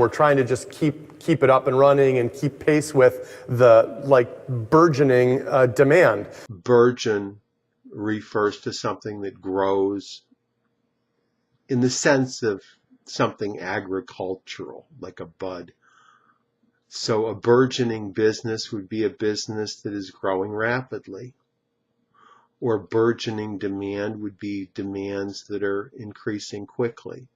We're trying to just keep it up and running and keep pace with the burgeoning demand. Burgeon refers to something that grows in the sense of something agricultural, like a bud. So a burgeoning business would be a business that is growing rapidly. Or burgeoning demand would be demands that are increasing quickly.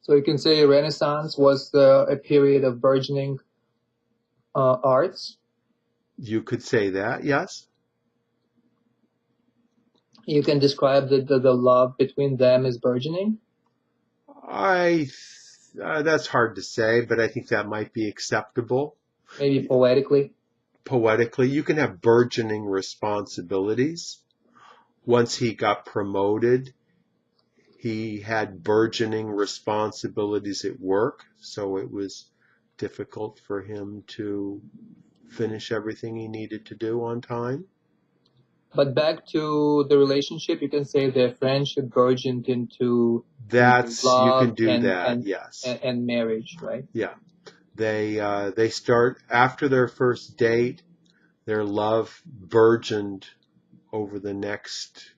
So you can say Renaissance was a period of burgeoning arts. You could say that, yes. You can describe the love between them as burgeoning. That's hard to say, but I think that might be acceptable. Maybe poetically. Poetically, you can have burgeoning responsibilities. Once he got promoted, he had burgeoning responsibilities at work, so it was difficult for him to finish everything he needed to do on time. But back to the relationship, you can say their friendship burgeoned into love. You can do and, yes. And marriage, right? Yeah. They start after their first date. Their love burgeoned over the next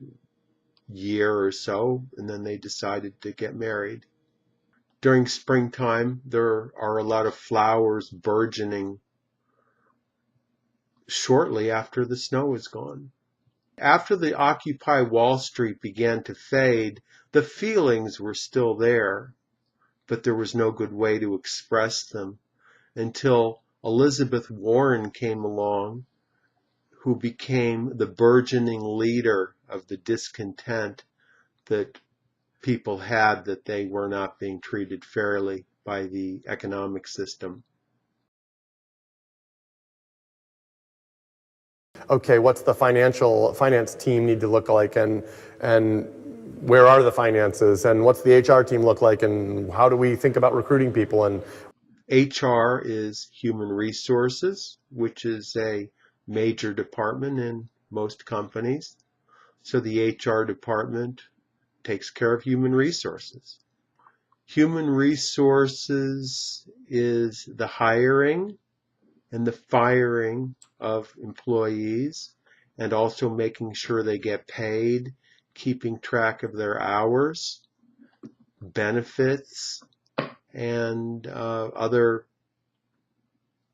year or so, and then they decided to get married. During springtime, there are a lot of flowers burgeoning shortly after the snow is gone. After the Occupy Wall Street began to fade, the feelings were still there, but there was no good way to express them until Elizabeth Warren came along, who became the burgeoning leader of the discontent that people had that they were not being treated fairly by the economic system. Okay, what's the finance team need to look like, and where are the finances, and what's the HR team look like, and how do we think about recruiting people? And HR is human resources, which is a major department in most companies. So the HR department takes care of human resources. Human resources is the hiring and the firing of employees, and also making sure they get paid, keeping track of their hours, benefits, and other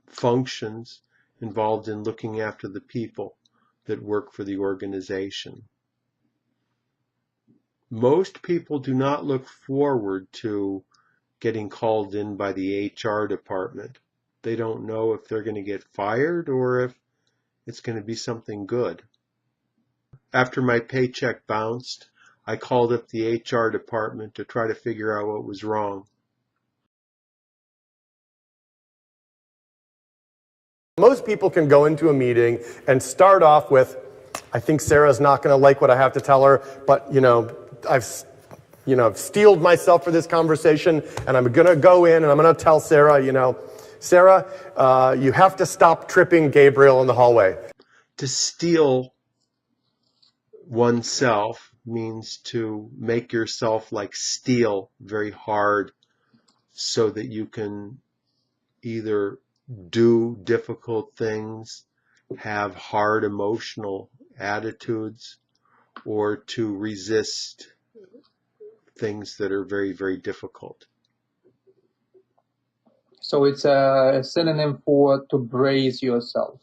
functions involved in looking after the people that work for the organization. Most people do not look forward to getting called in by the HR department. They don't know if they're going to get fired or if it's going to be something good. After my paycheck bounced, I called up the HR department to try to figure out what was wrong. Most people can go into a meeting and start off with, I think Sarah's not going to like what I have to tell her, but I've steeled myself for this conversation, and I'm going to go in and I'm going to tell Sarah, Sarah, you have to stop tripping Gabriel in the hallway. To steel oneself means to make yourself like steel, very hard, so that you can either do difficult things, have hard emotional attitudes, or to resist things that are very, very difficult. So it's a synonym for to brace yourself.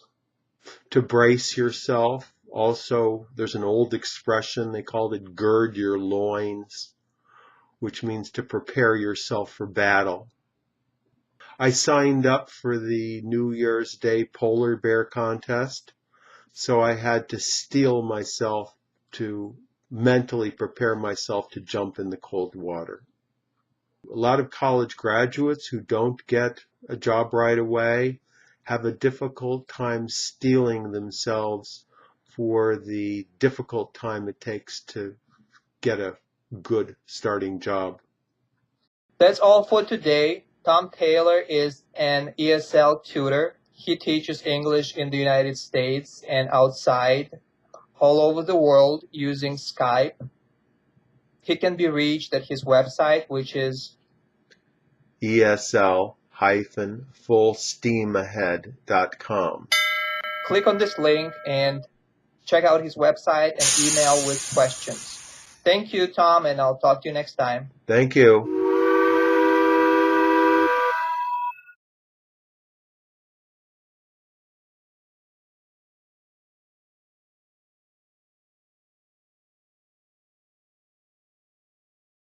To brace yourself. Also, there's an old expression, they called it gird your loins, which means to prepare yourself for battle. I signed up for the New Year's Day polar bear contest, so I had to steel myself to mentally prepare myself to jump in the cold water. A lot of college graduates who don't get a job right away have a difficult time steeling themselves for the difficult time it takes to get a good starting job. That's all for today. Tom Taylor is an ESL tutor. He teaches English in the United States and outside, all over the world, using Skype. He can be reached at his website, which is ESL-fullsteamahead.com. Click on this link and check out his website and email with questions. Thank you, Tom, and I'll talk to you next time. Thank you.